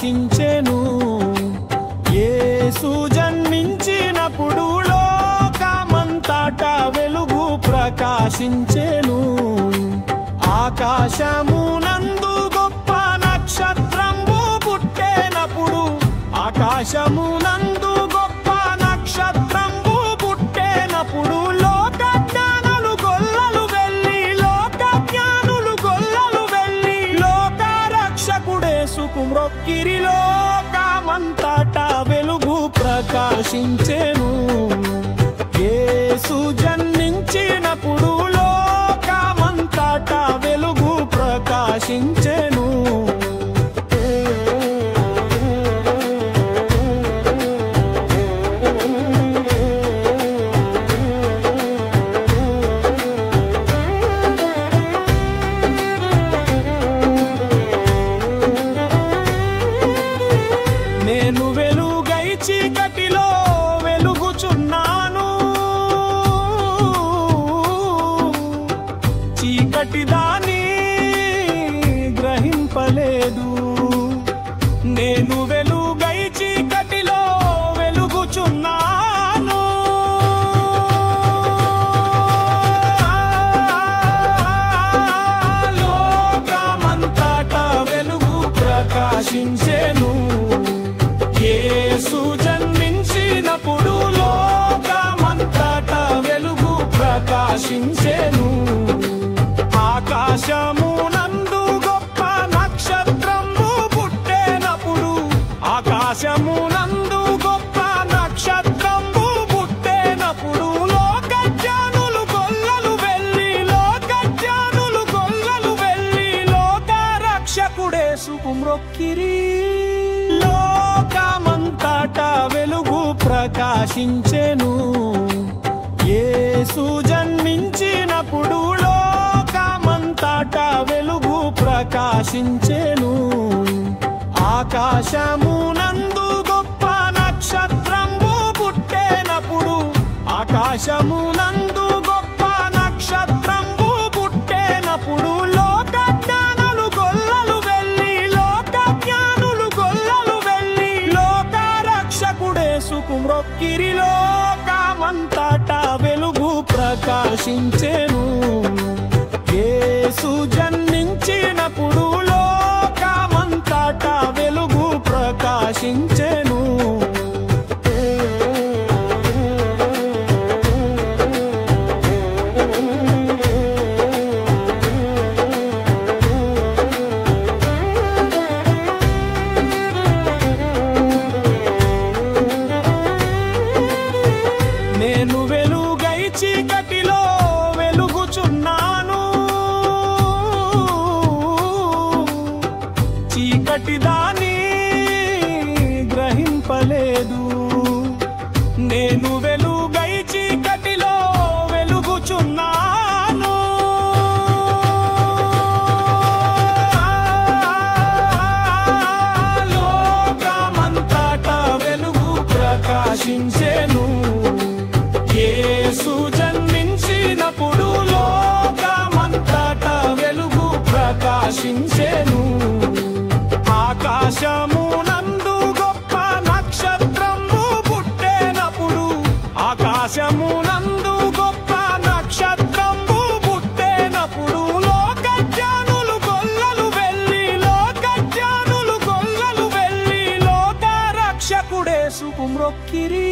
ప్రకాశించెను. యేసు జన్మించినప్పుడు లోకమంతటా వెలుగు ప్రకాశించెను. ఆకాశమునందు గొప్ప నక్షత్రంబు పుట్టెనప్పుడు, ఆకాశమునందు గొప్ప నక్షత్రంబు పుట్టెనప్పుడు లోక జ్ఞానులు గొల్లలు వెళ్ళి, లోక జ్ఞానులు గొల్లలు వెళ్ళి లోక రక్షకుడేసుకు మ్రొక్కిరి. లోకమంతటా వెలుగు ప్రకాశించెను. యేసు జన్మించినప్పుడు లోకమంతటా వెలుగు ప్రకాశించెను. నేను వెలుగై చీకటిలో వెలుగుచున్నాను, చీకటి దాన్ని గ్రహింపలేదు. నేను వెలుగై చీకటిలో వెలుగుచున్నాను, లోకమంతటా వెలుగు ప్రకాశించెను. యేసు జన్మించినప్పుడు లోకమంతటా వెలుగు ప్రకాశించెను. ఆకాశమునందు గొప్ప నక్షత్రంబు పుట్టెనప్పుడు, ఆకాశమునందు గొప్ప నక్షత్రంబు పుట్టెనప్పుడు లోక జ్ఞానులు గొల్లలు వెళ్ళి, లోక జ్ఞానులు గొల్లలు వెళ్ళి లోక రక్షకుడేసుకు మ్రొక్కిరి. లోకమంతటా వెలుగు ప్రకాశించెను. యేసు జన్మించినప్పుడు లోకమంతటా వెలుగు ప్రకాశించెను. ఆకాశమునందు గొప్ప నక్షత్రంబు పుట్టెనప్పుడు, ఆకాశమునందు గొప్ప నక్షత్రంబు పుట్టెనప్పుడు లోక జ్ఞానులు గొల్లలు వెళ్ళి, లోక జ్ఞానులు గొల్లలు వెళ్ళి లోక రక్షకుడేసుకు మ్రొక్కిరి. లోకమంతటా వెలుగు ప్రకాశించెను. యేసు జన్మించినప్పుడు లోకమంతటా వెలుగు ప్రకాశించెను. నేను వెలుగై చీకటిలో వెలుగుచున్నాను, చీకటి దాన్ని గ్రహింపలేదు. నేను వెలుగై చీకటిలో వెలుగుచున్నాను, లోకమంతటా వెలుగు ప్రకాశించెను. యేసు జన్మించినప్పుడు లోకమంతటా వెలుగు ప్రకాశించెను. ఆకాశమునందు గొప్ప నక్షత్రంబు పుట్టెనప్పుడు, ఆకాశమునందు గొప్ప నక్షత్రంబు పుట్టెనప్పుడు లోక జ్ఞానులు గొల్లలు వెళ్ళి, లోక జ్ఞానులు గొల్లలు వెళ్ళి లోక రక్షకుడేసుకు మ్రొక్కిరి.